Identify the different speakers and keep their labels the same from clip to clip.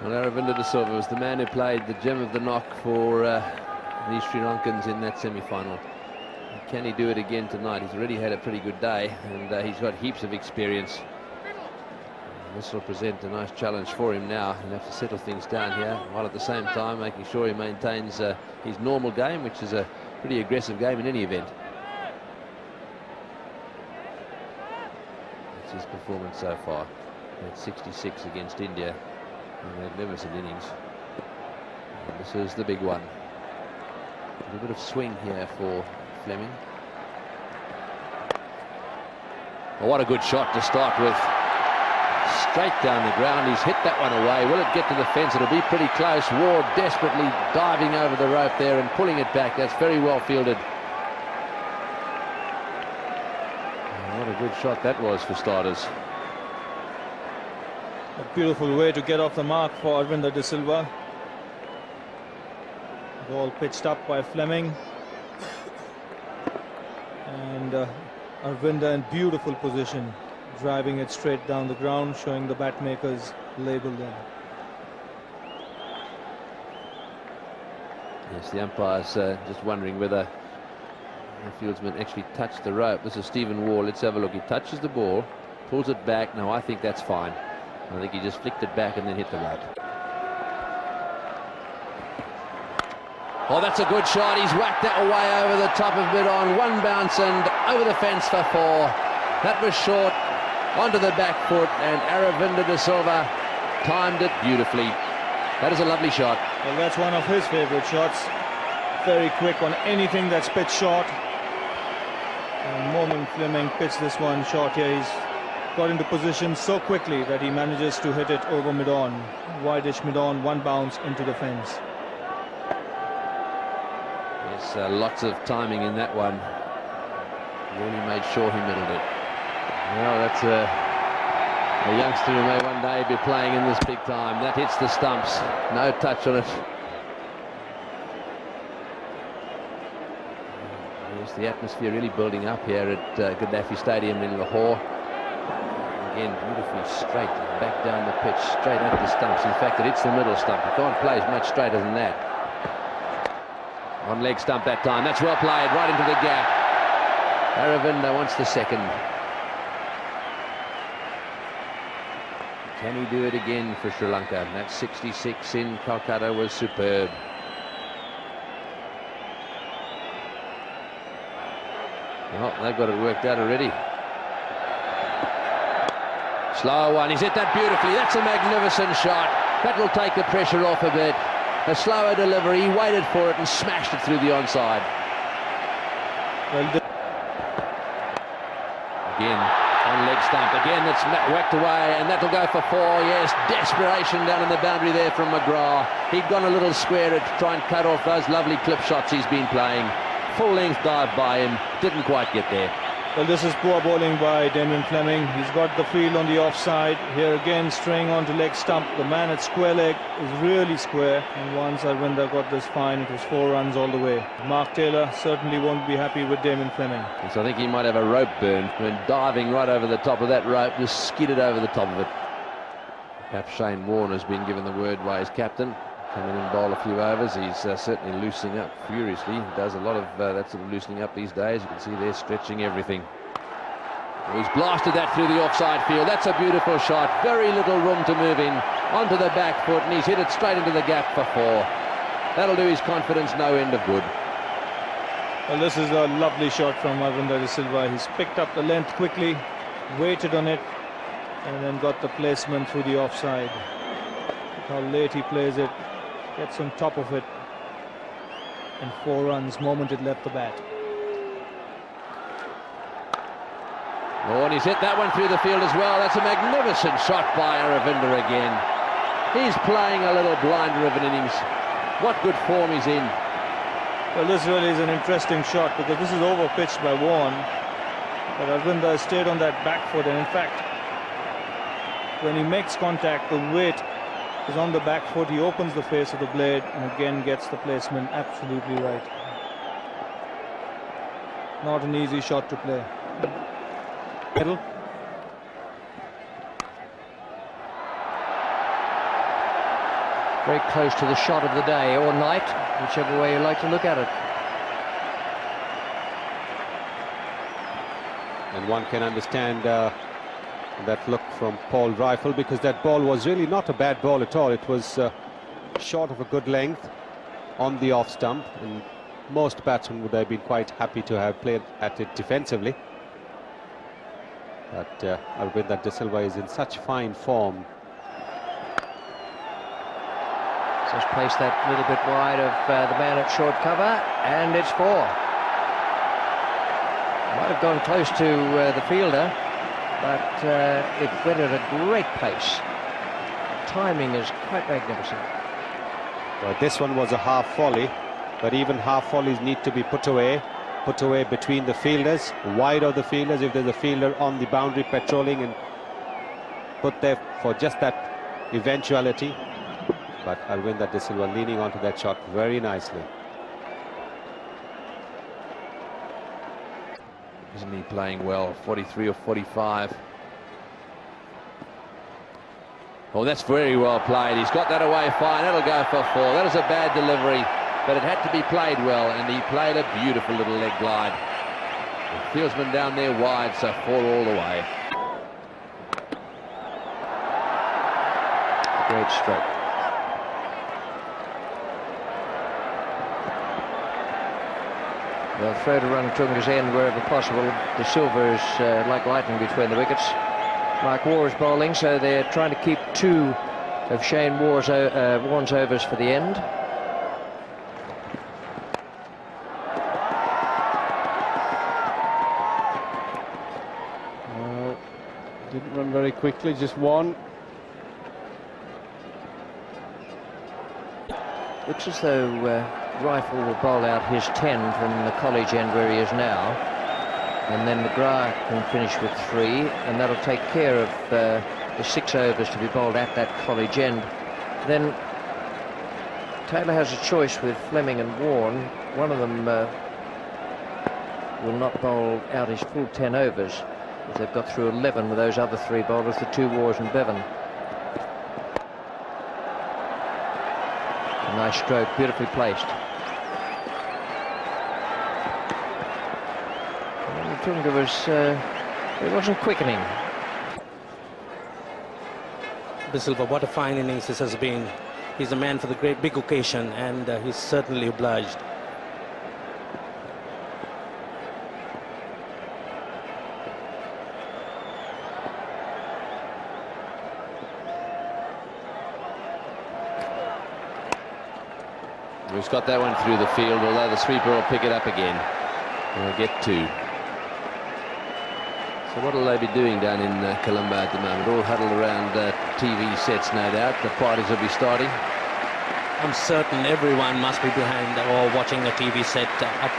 Speaker 1: Well, Aravinda de Silva was the man who played the gem of the knock for these Sri Lankans in that semi-final. Can he do it again tonight? He's already had a pretty good day, and he's got heaps of experience. This will present a nice challenge for him now. He'll have to settle things down here, while at the same time making sure he maintains his normal game, which is a pretty aggressive game in any event. That's his performance so far. At 66 against India. A magnificent innings. And this is the big one. A little bit of swing here for Fleming. Oh, what a good shot to start with. Straight down the ground. He's hit that one away. Will it get to the fence? It'll be pretty close. Ward desperately diving over the rope there and pulling it back. That's very well fielded. Oh, what a good shot that was for starters.
Speaker 2: A beautiful way to get off the mark for Aravinda de Silva. Ball pitched up by Fleming. And Aravinda in beautiful position, driving it straight down the ground, showing the bat makers label there.
Speaker 1: Yes, the umpire's just wondering whether the fieldsman actually touched the rope. This is Stephen Waugh. Let's have a look. He touches the ball, pulls it back. No, I think that's fine. I think he just flicked it back and then hit the rope. Oh, that's a good shot. He's whacked that away over the top of mid-on. One bounce and over the fence for 4. That was short, onto the back foot, and Aravinda de Silva timed it beautifully. That is a lovely shot.
Speaker 2: Well, that's one of his favourite shots. Very quick on anything that's pitched short. And the moment Fleming pitched this one short here, he's got into position so quickly that he manages to hit it over mid-on. Wide-ish mid-on, one bounce into the fence.
Speaker 1: Yes, lots of timing in that one. Really made sure he middled it. Well, that's a youngster who may one day be playing in this big time. That hits the stumps. No touch on it. Yes, the atmosphere really building up here at Gaddafi Stadium in Lahore. Again, beautifully straight back down the pitch, straight at the stumps. In fact, it hits the middle stump. You can't play much straighter than that. On leg stump that time. That's well played, right into the gap. Aravinda wants the second. Can he do it again for Sri Lanka? That 66 in Calcutta was superb. Well, they've got it worked out already. Slow one. He's hit that beautifully. That's a magnificent shot. That will take the pressure off a bit. A slower delivery. He waited for it and smashed it through the onside. Again, on leg stump. Again, that's whacked away, and that'll go for 4. Yes, desperation down in the boundary there from McGrath. He'd gone a little square to try and cut off those lovely clip shots he's been playing. Full length dive by him. Didn't quite get there.
Speaker 2: Well, this is poor bowling by Damien Fleming. He's got the field on the offside. Here again, straying onto leg stump. The man at square leg is really square. And once Aravinda got this fine, it was 4 runs all the way. Mark Taylor certainly won't be happy with Damien Fleming.
Speaker 1: So I think he might have a rope burn when diving right over the top of that rope, just skidded over the top of it. Perhaps Shane Warne has been given the word by his captain. Come in and bowl a few overs. He's certainly loosening up furiously. He does a lot of that sort of loosening up these days. You can see they're stretching everything. He's blasted that through the offside field. That's a beautiful shot. Very little room to move in. Onto the back foot, and he's hit it straight into the gap for 4. That'll do his confidence no end of good.
Speaker 2: Well, this is a lovely shot from Aravinda de Silva. He's picked up the length quickly, waited on it, and then got the placement through the offside. Look how late he plays it. Gets on top of it, and 4 runs moment it left the bat.
Speaker 1: Oh, and he's hit that one through the field as well. That's a magnificent shot by Aravinda again. He's playing a little blinder of an innings. What good form he's in.
Speaker 2: Well, this really is an interesting shot because this is over pitched by Warne, but Aravinda has stayed on that back foot, and in fact, when he makes contact, the weight is on the back foot. He opens the face of the blade and again gets the placement absolutely right. Not an easy shot to play. Middle.
Speaker 3: very close to the shot of the day or night, whichever way you like to look at it.
Speaker 4: And one can understand that look from Paul Rifle, because that ball was really not a bad ball at all. It was short of a good length on the off stump, and most batsmen would have been quite happy to have played at it defensively. But Aravinda de Silva is in such fine form.
Speaker 3: Just placed that little bit wide of the man at short cover, and it's 4. Might have gone close to the fielder, but it went at a great pace. Timing is quite magnificent.
Speaker 4: Well, this one was a half volley, but even half volleys need to be put away between the fielders, wide of the fielders. If there's a fielder on the boundary patrolling, and put there for just that eventuality. But Aravinda de Silva leaning onto that shot very nicely.
Speaker 1: Isn't he playing well? 43 or 45. Oh, that's very well played. He's got that away fine. That'll go for 4. That was a bad delivery, but it had to be played well, and he played a beautiful little leg glide. The fieldsman down there wide, so 4 all the way.
Speaker 3: Great stroke. They'll throw to run Tunga's end wherever possible. De Silva is like lightning between the wickets. Mark Waugh is bowling, so they're trying to keep 2 of Shane Warne's overs for the end.
Speaker 5: Didn't run very quickly, just 1.
Speaker 3: Looks as though Rifle will bowl out his 10 from the college end where he is now, and then McGrath can finish with 3, and that'll take care of the 6 overs to be bowled at that college end. Then Taylor has a choice with Fleming and Warne. One of them will not bowl out his full 10 overs, if they've got through 11 with those other 3 bowlers, the 2 Wars and Bevan. A nice stroke, beautifully placed. Tunga was, it wasn't quickening.
Speaker 6: De Silva, what a fine innings this has been. He's a man for the great big occasion, and he's certainly obliged.
Speaker 1: He's got that one through the field, although the sweeper will pick it up again. And we'll get 2. So what will they be doing down in Colombo at the moment? All huddled around TV sets, no doubt. The parties will be starting.
Speaker 6: I'm certain everyone must be behind or watching a TV set at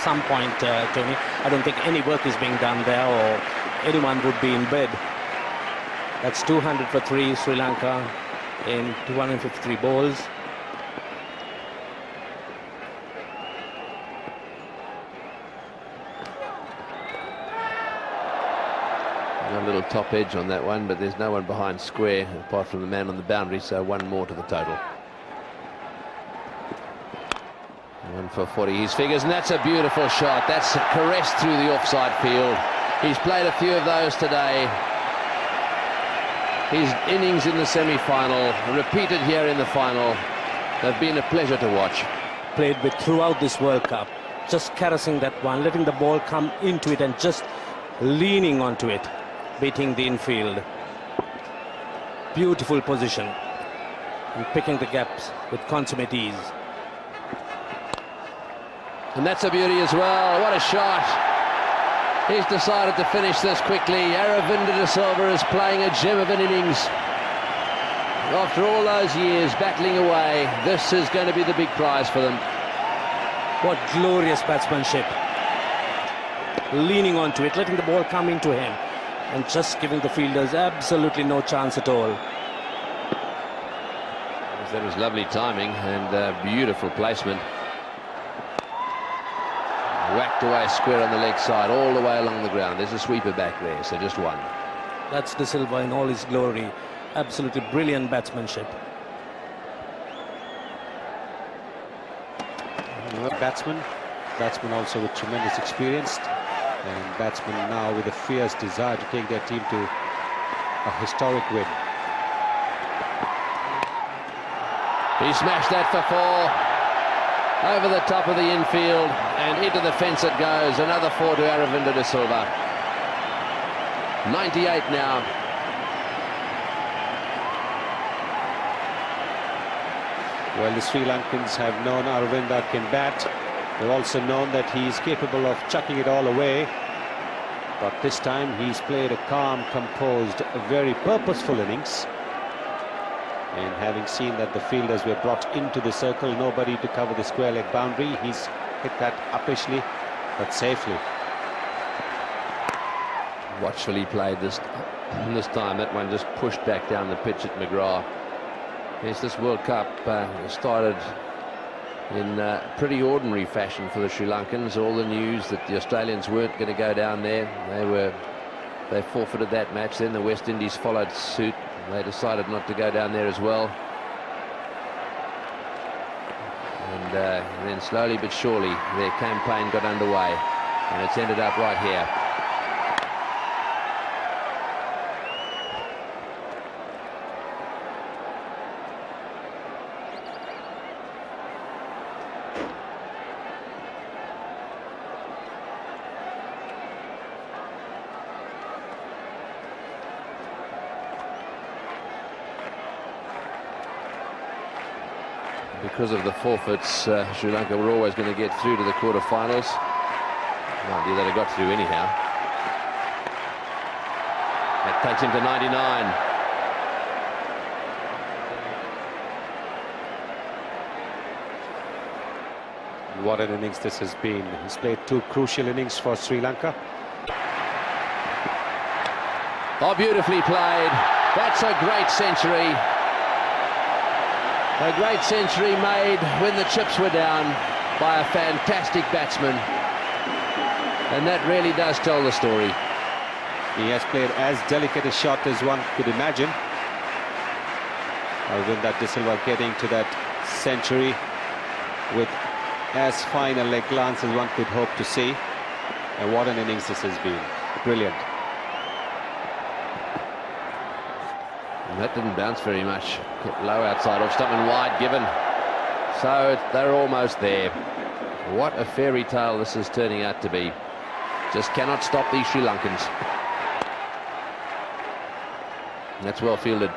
Speaker 6: some point, Tony. I don't think any work is being done there, or anyone would be in bed. That's 200 for 3, Sri Lanka, in 253 balls.
Speaker 1: A little top edge on that one, but there's no one behind square apart from the man on the boundary, so 1 more to the total. 1 for 40 his figures, and that's a beautiful shot. That's caressed through the offside field. He's played a few of those today. His innings in the semi-final, repeated here in the final, have been a pleasure to watch.
Speaker 6: Played with throughout this World Cup, just caressing that one, letting the ball come into it and just leaning onto it, beating the infield. Beautiful position and picking the gaps with consummate ease.
Speaker 1: And that's a beauty as well. What a shot. He's decided to finish this quickly. Aravinda de Silva is playing a gem of an innings. After all those years battling away, this is going to be the big prize for them.
Speaker 6: What glorious batsmanship. Leaning onto it, letting the ball come into him, and just giving the fielders absolutely no chance at all.
Speaker 1: That was lovely timing and beautiful placement. Whacked away square on the leg side, all the way along the ground. There's a sweeper back there, so just 1.
Speaker 6: That's De Silva in all his glory. Absolutely brilliant batsmanship.
Speaker 4: Batsman also with tremendous experience, and batsmen now with a fierce desire to take their team to a historic win.
Speaker 1: He smashed that for 4 over the top of the infield and into the fence it goes. Another 4 to Aravinda de Silva. 98 now.
Speaker 4: Well, the Sri Lankans have known Aravinda can bat. They've also known that he's capable of chucking it all away. But this time he's played a calm, composed, a very purposeful innings. And having seen that the fielders were brought into the circle, nobody to cover the square leg boundary, he's hit that uppishly, but safely.
Speaker 1: Watchfully played this time. That one just pushed back down the pitch at McGrath. Yes, this World Cup started in pretty ordinary fashion for the Sri Lankans. All the news that the Australians weren't going to go down there. They forfeited that match. Then the West Indies followed suit. They decided not to go down there as well. And then slowly but surely their campaign got underway, and it's ended up right here. Because of the forfeits, Sri Lanka were always going to get through to the quarter-finals. Mind you, they'd have got through anyhow. That takes him to 99.
Speaker 4: What an innings this has been. He's played 2 crucial innings for Sri Lanka.
Speaker 1: Oh, beautifully played. That's a great century. A great century made when the chips were down by a fantastic batsman. And that really does tell the story.
Speaker 4: He has played as delicate a shot as one could imagine. Aravinda de Silva getting to that century with as fine a leg glance as one could hope to see. And what an innings this has been. Brilliant.
Speaker 1: And that didn't bounce very much. Kept low outside off stump and wide given. So they're almost there. What a fairy tale this is turning out to be. Just cannot stop these Sri Lankans. And that's well fielded.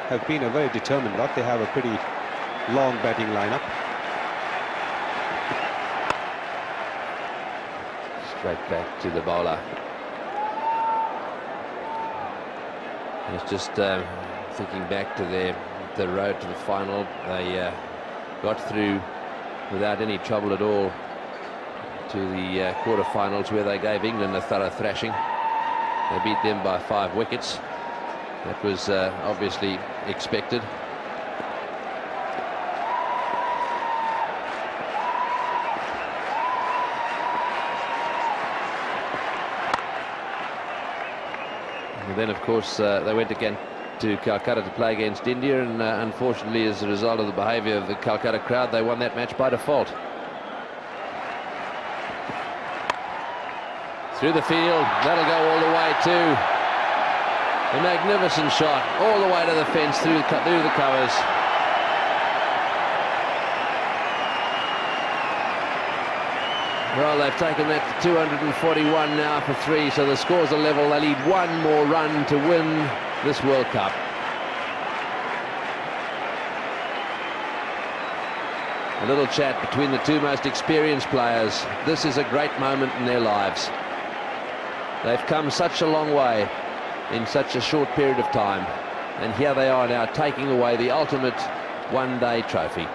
Speaker 4: Have been a very determined lot. They have a pretty long batting lineup.
Speaker 1: Straight back to the bowler. It's just thinking back to the road to the final. They got through without any trouble at all to the quarter-finals, where they gave England a thorough thrashing. They beat them by 5 wickets. That was obviously expected. And then, of course, they went again to Calcutta to play against India, and unfortunately, as a result of the behaviour of the Calcutta crowd, they won that match by default. Through the field, that'll go all the way too. A magnificent shot, all the way to the fence, through the covers. Well, they've taken that to 241 now for 3, so the scores are level. They need 1 more run to win this World Cup. A little chat between the 2 most experienced players. This is a great moment in their lives. They've come such a long way in such a short period of time, and here they are now taking away the ultimate one-day trophy.